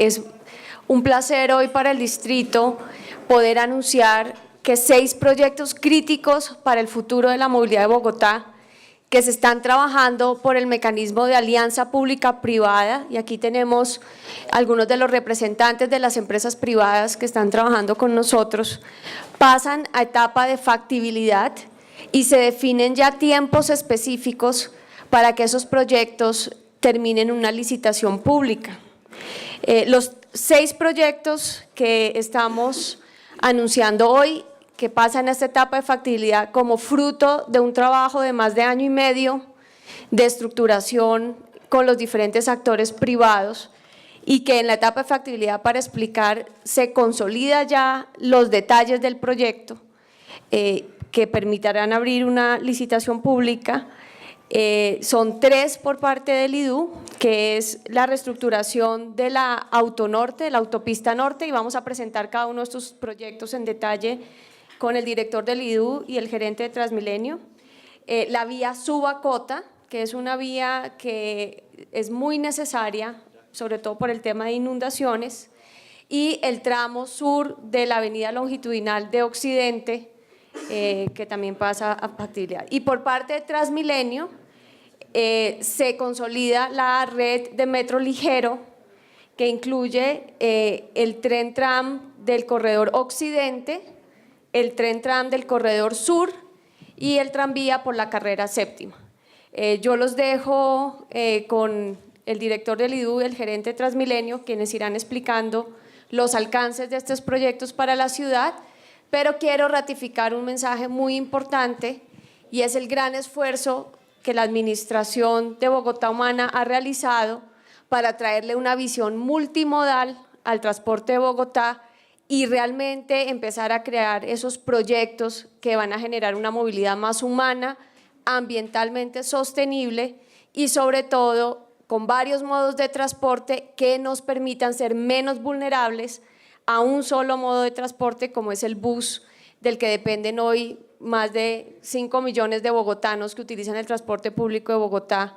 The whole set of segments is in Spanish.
Es un placer hoy para el distrito poder anunciar que 6 proyectos críticos para el futuro de la movilidad de Bogotá que se están trabajando por el mecanismo de alianza pública-privada, y aquí tenemos algunos de los representantes de las empresas privadas que están trabajando con nosotros, pasan a etapa de factibilidad y se definen ya tiempos específicos para que esos proyectos terminen una licitación pública. Los 6 proyectos que estamos anunciando hoy, que pasan a esta etapa de factibilidad como fruto de un trabajo de más de año y medio de estructuración con los diferentes actores privados, y que en la etapa de factibilidad, para explicar, se consolida ya los detalles del proyecto que permitirán abrir una licitación pública. Son 3 por parte del IDU, que es la reestructuración de la Autonorte, de la autopista norte, y vamos a presentar cada uno de estos proyectos en detalle con el director del IDU y el gerente de Transmilenio. La vía Subacota, que es una vía que es muy necesaria, sobre todo por el tema de inundaciones, y el tramo sur de la avenida longitudinal de Occidente, que también pasa a factibilidad. Y por parte de Transmilenio, se consolida la red de metro ligero, que incluye el tren tram del corredor occidente, el tren tram del corredor sur y el tranvía por la carrera séptima. Yo los dejo con el director del IDU y el gerente de Transmilenio, quienes irán explicando los alcances de estos proyectos para la ciudad, pero quiero ratificar un mensaje muy importante, y es el gran esfuerzo que la Administración de Bogotá Humana ha realizado para traerle una visión multimodal al transporte de Bogotá y realmente empezar a crear esos proyectos que van a generar una movilidad más humana, ambientalmente sostenible y sobre todo con varios modos de transporte que nos permitan ser menos vulnerables a un solo modo de transporte como es el bus, del que dependen hoy más de 5 millones de bogotanos que utilizan el transporte público de Bogotá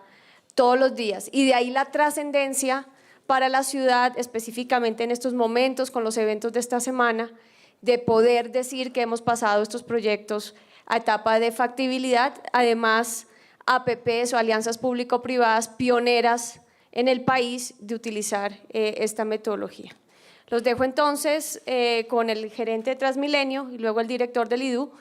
todos los días. Y de ahí la trascendencia para la ciudad, específicamente en estos momentos con los eventos de esta semana, de poder decir que hemos pasado estos proyectos a etapa de factibilidad, además APPs o alianzas público-privadas pioneras en el país de utilizar esta metodología. Los dejo entonces con el gerente de Transmilenio y luego el director del IDU.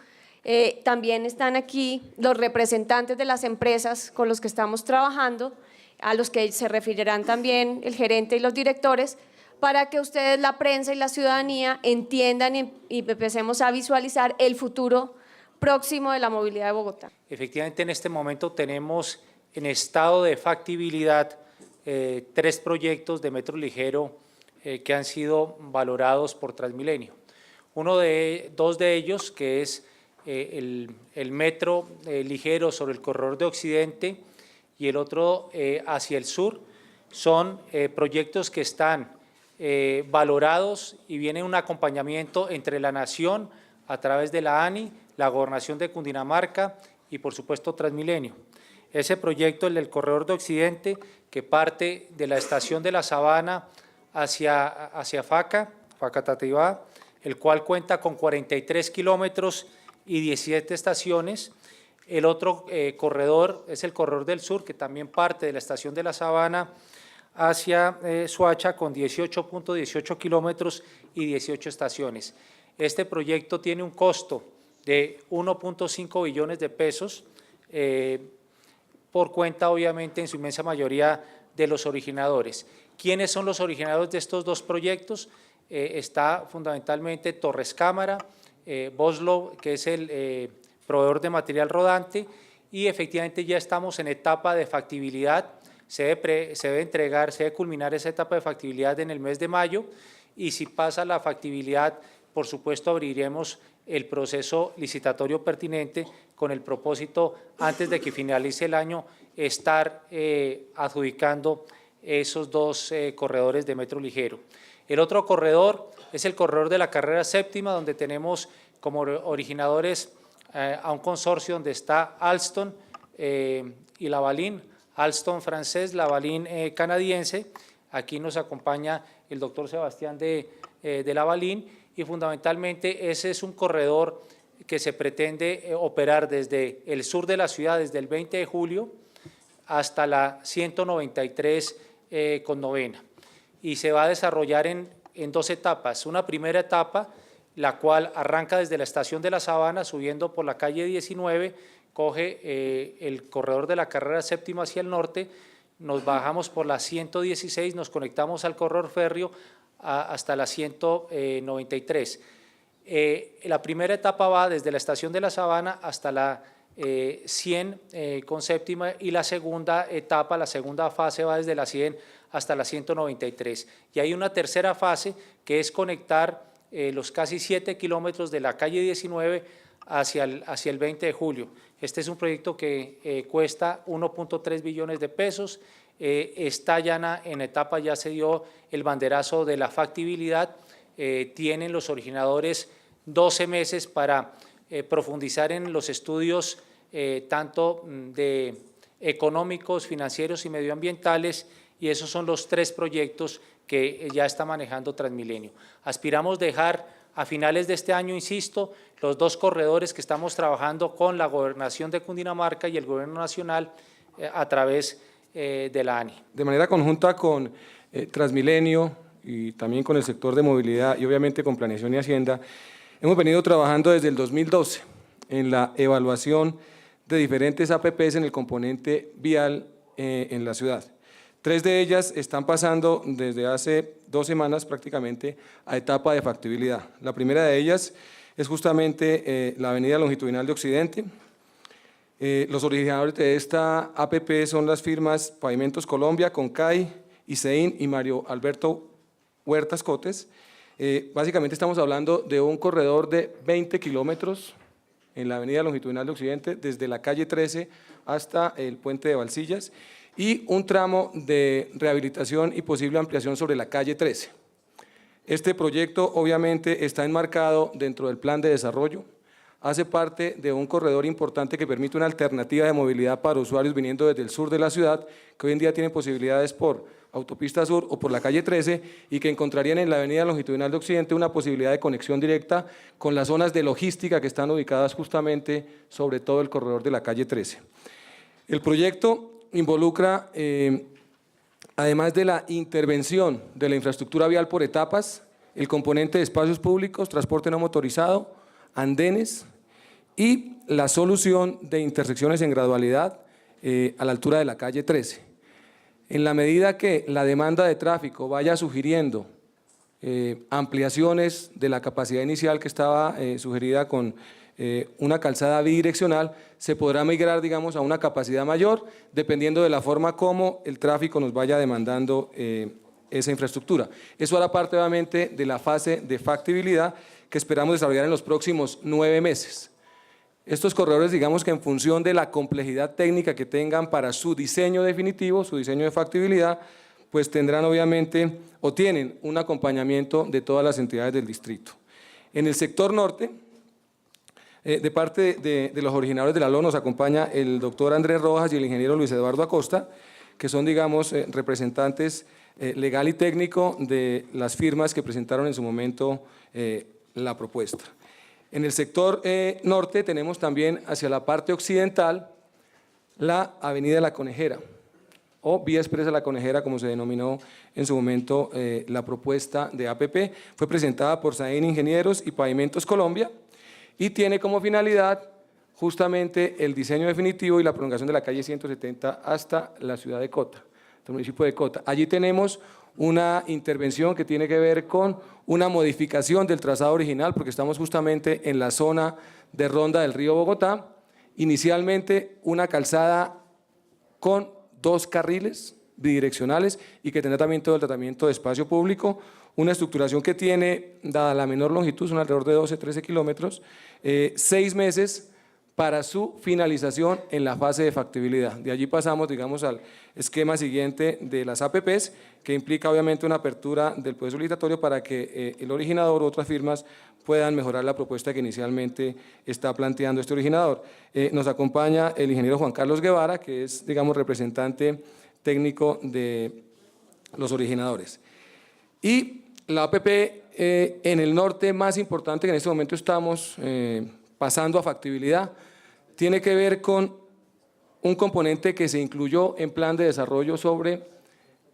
También están aquí los representantes de las empresas con los que estamos trabajando, a los que se referirán también el gerente y los directores, para que ustedes, la prensa y la ciudadanía, entiendan y empecemos a visualizar el futuro próximo de la movilidad de Bogotá. Efectivamente, en este momento tenemos en estado de factibilidad 3 proyectos de metro ligero que han sido valorados por Transmilenio. 2 de ellos, que es el metro ligero sobre el corredor de Occidente y el otro hacia el sur, son proyectos que están valorados y viene un acompañamiento entre la Nación a través de la ANI, la Gobernación de Cundinamarca y por supuesto Transmilenio. Ese proyecto, el del corredor de Occidente, que parte de la estación de La Sabana hacia Facatativá, el cual cuenta con 43 kilómetros y 17 estaciones. El otro corredor es el corredor del sur, que también parte de la estación de La Sabana hacia Soacha con 18.18 kilómetros y 18 estaciones. Este proyecto tiene un costo de 1.5 billones de pesos, por cuenta obviamente en su inmensa mayoría de los originadores. ¿Quiénes son los originadores de estos 2 proyectos? Está fundamentalmente Torres Cámara, Boslow, que es el proveedor de material rodante, y efectivamente ya estamos en etapa de factibilidad. Se debe culminar esa etapa de factibilidad en el mes de mayo, y si pasa la factibilidad, por supuesto abriremos el proceso licitatorio pertinente con el propósito, antes de que finalice el año, estar adjudicando esos 2 corredores de metro ligero. El otro corredor es el corredor de la carrera séptima, donde tenemos como originadores a un consorcio donde está Alstom y Lavalin, Alstom francés, Lavalin canadiense. Aquí nos acompaña el doctor Sebastián de Lavalín, y fundamentalmente ese es un corredor que se pretende operar desde el sur de la ciudad, desde el 20 de julio hasta la 193 con novena, y se va a desarrollar en 2 etapas. Una primera etapa, la cual arranca desde la estación de La Sabana, subiendo por la calle 19, coge el corredor de la carrera séptima hacia el norte, nos bajamos por la 116, nos conectamos al corredor férreo hasta la 193. La primera etapa va desde la estación de La Sabana hasta la 100 con séptima, y la segunda etapa, la segunda fase, va desde la 100 hasta la 193. Y hay una tercera fase que es conectar los casi 7 kilómetros de la calle 19 hacia el 20 de julio. Este es un proyecto que cuesta 1.3 billones de pesos, está ya en etapa, ya se dio el banderazo de la factibilidad, tienen los originadores 12 meses para profundizar en los estudios tanto de económicos, financieros y medioambientales, y esos son los 3 proyectos que ya está manejando Transmilenio. Aspiramos dejar a finales de este año, insisto, los 2 corredores que estamos trabajando con la Gobernación de Cundinamarca y el Gobierno Nacional a través de la ANI. De manera conjunta con Transmilenio y también con el sector de movilidad y obviamente con Planeación y Hacienda, hemos venido trabajando desde el 2012 en la evaluación de diferentes APPs en el componente vial en la ciudad. 3 de ellas están pasando desde hace 2 semanas prácticamente a etapa de factibilidad. La primera de ellas es justamente la avenida longitudinal de Occidente. Los originadores de esta APP son las firmas Pavimentos Colombia, Concay, ICEIN y Mario Alberto Huertas Cotes. Básicamente estamos hablando de un corredor de 20 kilómetros en la avenida longitudinal de Occidente, desde la calle 13 hasta el puente de Balsillas, y un tramo de rehabilitación y posible ampliación sobre la calle 13. Este proyecto obviamente está enmarcado dentro del plan de desarrollo, hace parte de un corredor importante que permite una alternativa de movilidad para usuarios viniendo desde el sur de la ciudad, que hoy en día tienen posibilidades por Autopista Sur o por la calle 13, y que encontrarían en la avenida longitudinal de Occidente una posibilidad de conexión directa con las zonas de logística que están ubicadas justamente sobre todo el corredor de la calle 13. El proyecto involucra, además de la intervención de la infraestructura vial por etapas, el componente de espacios públicos, transporte no motorizado, andenes y la solución de intersecciones en gradualidad a la altura de la calle 13. En la medida que la demanda de tráfico vaya sugiriendo ampliaciones de la capacidad inicial que estaba sugerida con una calzada bidireccional, se podrá migrar, digamos, a una capacidad mayor, dependiendo de la forma como el tráfico nos vaya demandando esa infraestructura. Eso hará parte, obviamente, de la fase de factibilidad que esperamos desarrollar en los próximos 9 meses. Estos corredores, digamos que en función de la complejidad técnica que tengan para su diseño definitivo, su diseño de factibilidad, pues tendrán obviamente o tienen un acompañamiento de todas las entidades del distrito. En el sector norte, de parte de los originadores de la LO nos acompaña el doctor Andrés Rojas y el ingeniero Luis Eduardo Acosta, que son, digamos, representantes legal y técnico de las firmas que presentaron en su momento la propuesta. En el sector norte tenemos también hacia la parte occidental la avenida La Conejera, o Vía Expresa La Conejera, como se denominó en su momento la propuesta de APP. Fue presentada por SAEN Ingenieros y Pavimentos Colombia, y tiene como finalidad justamente el diseño definitivo y la prolongación de la calle 170 hasta la ciudad de Cota, el municipio de Cota. Allí tenemos una intervención que tiene que ver con una modificación del trazado original, porque estamos justamente en la zona de Ronda del Río Bogotá. Inicialmente una calzada con 2 carriles bidireccionales y que tendrá también todo el tratamiento de espacio público, una estructuración que tiene, dada la menor longitud, son alrededor de 12-13 kilómetros, 6 meses para su finalización en la fase de factibilidad. De allí pasamos, digamos, al esquema siguiente de las APPs, que implica obviamente una apertura del proceso licitatorio para que el originador u otras firmas puedan mejorar la propuesta que inicialmente está planteando este originador. Nos acompaña el ingeniero Juan Carlos Guevara, que es, digamos, representante técnico de los originadores. Y la APP en el norte más importante que en este momento estamos pasando a factibilidad tiene que ver con un componente que se incluyó en plan de desarrollo sobre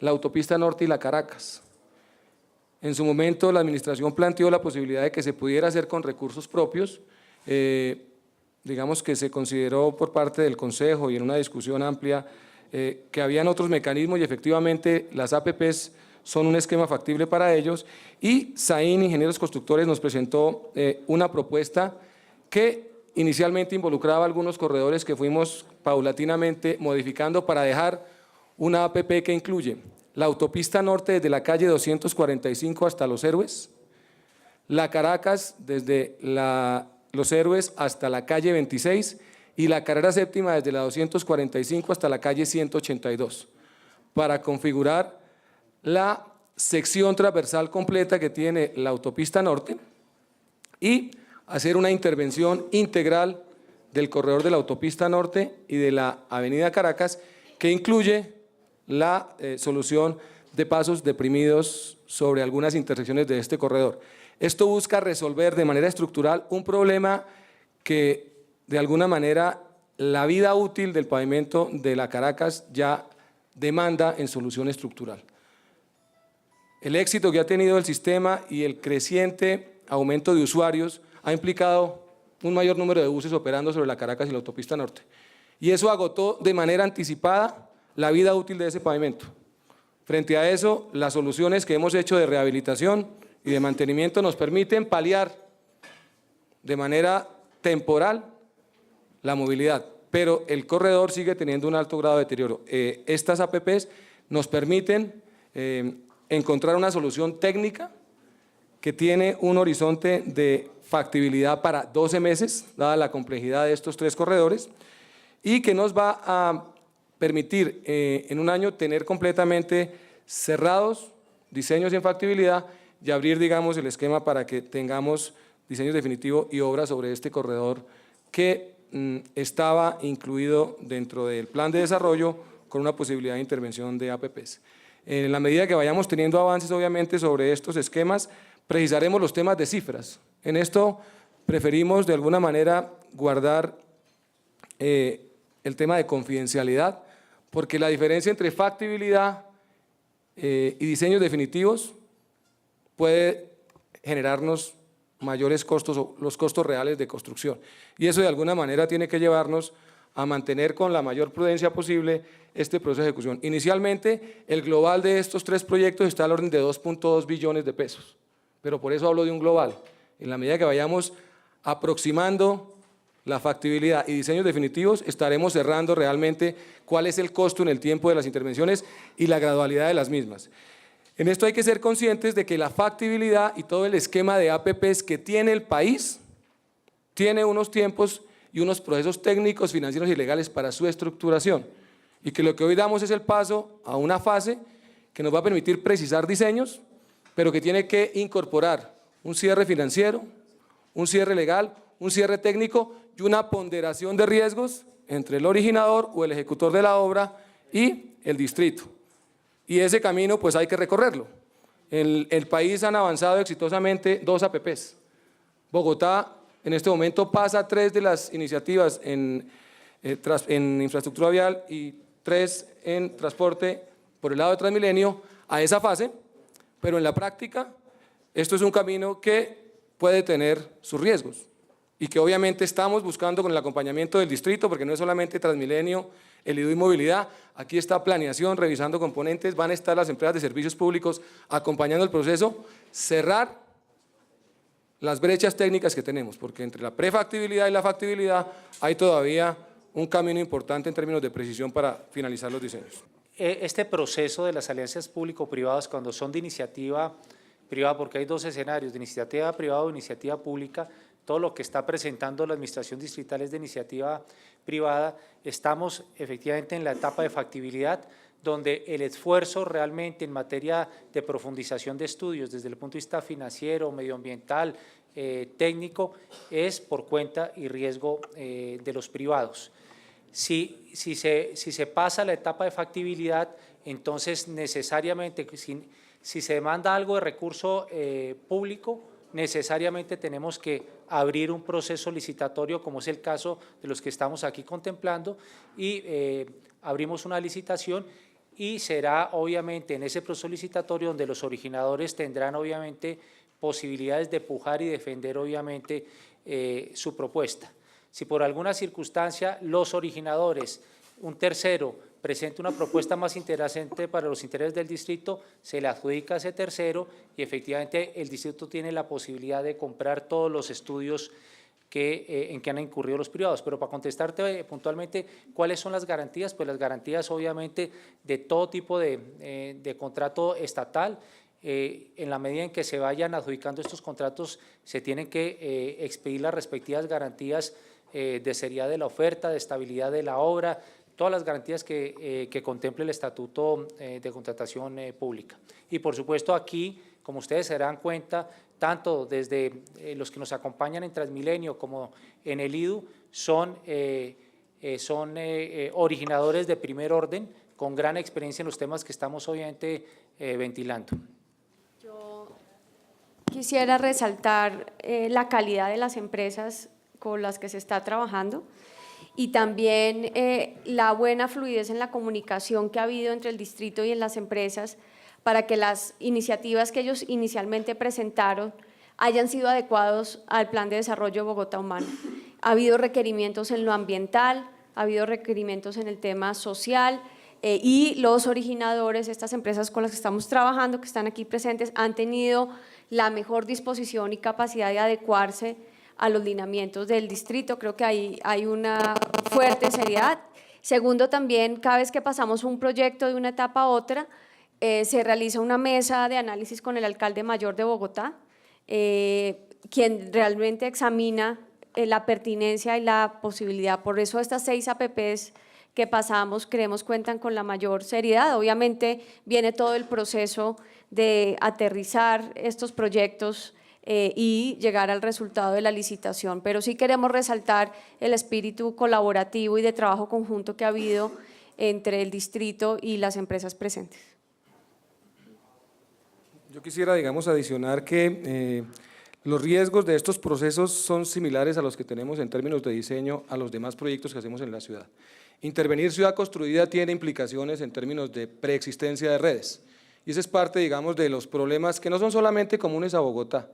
la autopista norte y la Caracas. En su momento la administración planteó la posibilidad de que se pudiera hacer con recursos propios, digamos que se consideró por parte del Consejo y en una discusión amplia que habían otros mecanismos y efectivamente las APPs son un esquema factible para ellos y SAIN Ingenieros Constructores nos presentó una propuesta que inicialmente involucraba algunos corredores que fuimos paulatinamente modificando para dejar una APP que incluye la autopista norte desde la calle 245 hasta Los Héroes, la Caracas desde Los Héroes hasta la calle 26 y la carrera séptima desde la 245 hasta la calle 182, para configurar la sección transversal completa que tiene la autopista norte y hacer una intervención integral del corredor de la autopista norte y de la avenida Caracas, que incluye la solución de pasos deprimidos sobre algunas intersecciones de este corredor. Esto busca resolver de manera estructural un problema que de alguna manera la vida útil del pavimento de la Caracas ya demanda en solución estructural. El éxito que ha tenido el sistema y el creciente aumento de usuarios ha implicado un mayor número de buses operando sobre la Caracas y la autopista norte. Y eso agotó de manera anticipada la vida útil de ese pavimento. Frente a eso, las soluciones que hemos hecho de rehabilitación y de mantenimiento nos permiten paliar de manera temporal la movilidad, pero el corredor sigue teniendo un alto grado de deterioro. Estas APPs nos permiten encontrar una solución técnica que tiene un horizonte de factibilidad para 12 meses, dada la complejidad de estos tres corredores, y que nos va a permitir en un año tener completamente cerrados diseños en factibilidad y abrir, digamos, el esquema para que tengamos diseños definitivos y obras sobre este corredor que estaba incluido dentro del plan de desarrollo con una posibilidad de intervención de APPs. En la medida que vayamos teniendo avances, obviamente, sobre estos esquemas, precisaremos los temas de cifras. En esto preferimos, de alguna manera, guardar el tema de confidencialidad, porque la diferencia entre factibilidad y diseños definitivos puede generarnos mayores costos o los costos reales de construcción. Y eso de alguna manera tiene que llevarnos a mantener con la mayor prudencia posible este proceso de ejecución. Inicialmente, el global de estos tres proyectos está al orden de 2.2 billones de pesos, pero por eso hablo de un global. En la medida que vayamos aproximando la factibilidad y diseños definitivos, estaremos cerrando realmente cuál es el costo en el tiempo de las intervenciones y la gradualidad de las mismas. En esto hay que ser conscientes de que la factibilidad y todo el esquema de APPs que tiene el país tiene unos tiempos y unos procesos técnicos, financieros y legales para su estructuración, y que lo que hoy damos es el paso a una fase que nos va a permitir precisar diseños, pero que tiene que incorporar un cierre financiero, un cierre legal, un cierre técnico y una ponderación de riesgos entre el originador o el ejecutor de la obra y el distrito. Y ese camino pues hay que recorrerlo. En el país han avanzado exitosamente 2 APPs. Bogotá en este momento pasa 3 de las iniciativas en infraestructura vial y 3 en transporte por el lado de Transmilenio a esa fase, pero en la práctica esto es un camino que puede tener sus riesgos y que obviamente estamos buscando con el acompañamiento del distrito, porque no es solamente Transmilenio, el IDU y movilidad, aquí está planeación, revisando componentes, van a estar las empresas de servicios públicos acompañando el proceso, cerrar las brechas técnicas que tenemos, porque entre la prefactibilidad y la factibilidad hay todavía un camino importante en términos de precisión para finalizar los diseños. Este proceso de las alianzas público-privadas, cuando son de iniciativa privada, porque hay 2 escenarios, de iniciativa privada o iniciativa pública, todo lo que está presentando la Administración Distrital es de iniciativa privada, estamos efectivamente en la etapa de factibilidad, donde el esfuerzo realmente en materia de profundización de estudios desde el punto de vista financiero, medioambiental, técnico, es por cuenta y riesgo de los privados. Si se pasa a la etapa de factibilidad, entonces necesariamente Si se demanda algo de recurso público, necesariamente tenemos que abrir un proceso licitatorio, como es el caso de los que estamos aquí contemplando, y abrimos una licitación y será obviamente en ese proceso licitatorio donde los originadores tendrán obviamente posibilidades de pujar y defender obviamente su propuesta. Si por alguna circunstancia los originadores, un tercero, presenta una propuesta más interesante para los intereses del distrito, se le adjudica a ese tercero y efectivamente el distrito tiene la posibilidad de comprar todos los estudios en que han incurrido los privados. Pero para contestarte puntualmente cuáles son las garantías, pues las garantías obviamente de todo tipo de contrato estatal. En la medida en que se vayan adjudicando estos contratos, se tienen que expedir las respectivas garantías de seriedad de la oferta, de estabilidad de la obra, todas las garantías que contemple el Estatuto de Contratación Pública. Y por supuesto aquí, como ustedes se darán cuenta, tanto desde los que nos acompañan en Transmilenio como en el IDU, son originadores de primer orden, con gran experiencia en los temas que estamos obviamente ventilando. Yo quisiera resaltar la calidad de las empresas con las que se está trabajando y también la buena fluidez en la comunicación que ha habido entre el distrito y en las empresas para que las iniciativas que ellos inicialmente presentaron hayan sido adecuados al Plan de Desarrollo Bogotá Humana. Ha habido requerimientos en lo ambiental, ha habido requerimientos en el tema social y los originadores, estas empresas con las que estamos trabajando, que están aquí presentes, han tenido la mejor disposición y capacidad de adecuarse a los lineamientos del distrito. Creo que hay una fuerte seriedad. Segundo, también cada vez que pasamos un proyecto de una etapa a otra, se realiza una mesa de análisis con el alcalde mayor de Bogotá, quien realmente examina la pertinencia y la posibilidad. Por eso estas 6 APPs que pasamos, creemos, cuentan con la mayor seriedad. Obviamente viene todo el proceso de aterrizar estos proyectos y llegar al resultado de la licitación, pero sí queremos resaltar el espíritu colaborativo y de trabajo conjunto que ha habido entre el distrito y las empresas presentes. Yo quisiera, digamos, adicionar que los riesgos de estos procesos son similares a los que tenemos en términos de diseño a los demás proyectos que hacemos en la ciudad. Intervenir ciudad construida tiene implicaciones en términos de preexistencia de redes, y ese es parte, digamos, de los problemas que no son solamente comunes a Bogotá.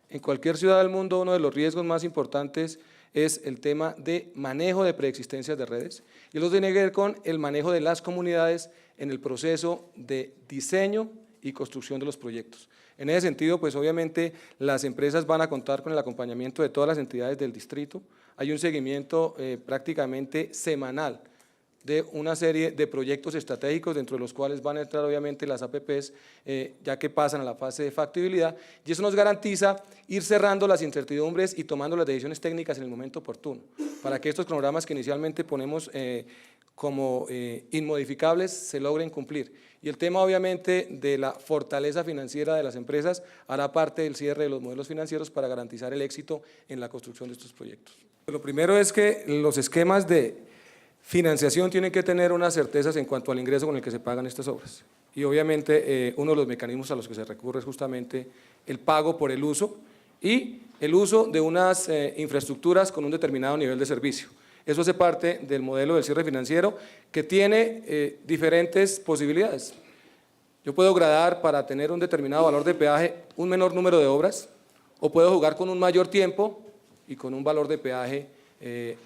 En cualquier ciudad del mundo, uno de los riesgos más importantes es el tema de manejo de preexistencias de redes, y los tiene que ver con el manejo de las comunidades en el proceso de diseño y construcción de los proyectos. En ese sentido, pues obviamente las empresas van a contar con el acompañamiento de todas las entidades del distrito. Hay un seguimiento prácticamente semanal de una serie de proyectos estratégicos, dentro de los cuales van a entrar obviamente las APPs, ya que pasan a la fase de factibilidad, y eso nos garantiza ir cerrando las incertidumbres y tomando las decisiones técnicas en el momento oportuno, para que estos cronogramas que inicialmente ponemos como inmodificables se logren cumplir. Y el tema obviamente de la fortaleza financiera de las empresas hará parte del cierre de los modelos financieros para garantizar el éxito en la construcción de estos proyectos. Lo primero es que los esquemas de financiación tienen que tener unas certezas en cuanto al ingreso con el que se pagan estas obras. Y obviamente uno de los mecanismos a los que se recurre es justamente el pago por el uso y el uso de unas infraestructuras con un determinado nivel de servicio. Eso hace parte del modelo del cierre financiero que tiene diferentes posibilidades. Yo puedo gradar para tener un determinado valor de peaje un menor número de obras, o puedo jugar con un mayor tiempo y con un valor de peaje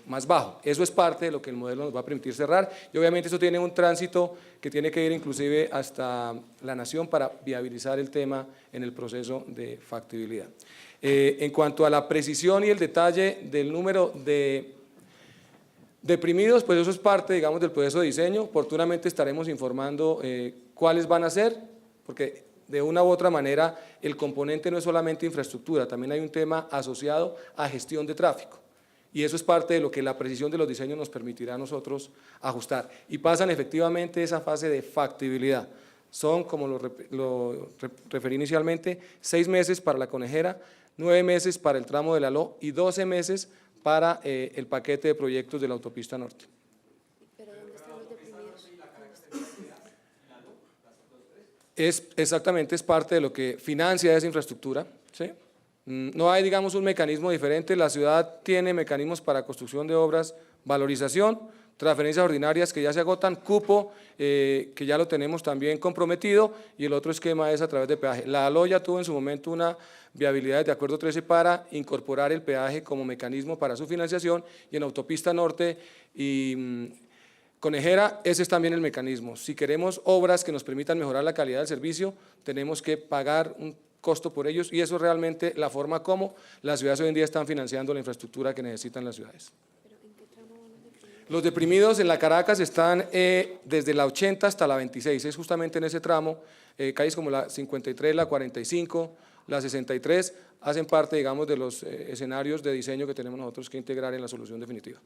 más bajo. Eso es parte de lo que el modelo nos va a permitir cerrar, y obviamente eso tiene un tránsito que tiene que ir inclusive hasta la Nación para viabilizar el tema en el proceso de factibilidad. En cuanto a la precisión y el detalle del número de deprimidos, pues eso es parte, digamos, del proceso de diseño. Oportunamente estaremos informando cuáles van a ser, porque de una u otra manera el componente no es solamente infraestructura, también hay un tema asociado a gestión de tráfico. Y eso es parte de lo que la precisión de los diseños nos permitirá a nosotros ajustar. Y pasan efectivamente esa fase de factibilidad. Son, como lo referí inicialmente, 6 meses para la Conejera, 9 meses para el tramo de la LO y 12 meses para el paquete de proyectos de la autopista norte. ¿Pero dónde están los deprimidos? Exactamente, es parte de lo que financia esa infraestructura, ¿sí? No hay, digamos, un mecanismo diferente. La ciudad tiene mecanismos para construcción de obras, valorización, transferencias ordinarias que ya se agotan, cupo, que ya lo tenemos también comprometido, y el otro esquema es a través de peaje. La ALO ya tuvo en su momento una viabilidad de acuerdo 13 para incorporar el peaje como mecanismo para su financiación, y en Autopista Norte y Conejera, ese es también el mecanismo. Si queremos obras que nos permitan mejorar la calidad del servicio, tenemos que pagar un costo por ellos, y eso es realmente la forma como las ciudades hoy en día están financiando la infraestructura que necesitan las ciudades. Los deprimidos en la Caracas están desde la 80 hasta la 26, es justamente en ese tramo, calles como la 53, la 45, la 63, hacen parte, digamos, de los escenarios de diseño que tenemos nosotros que integrar en la solución definitiva.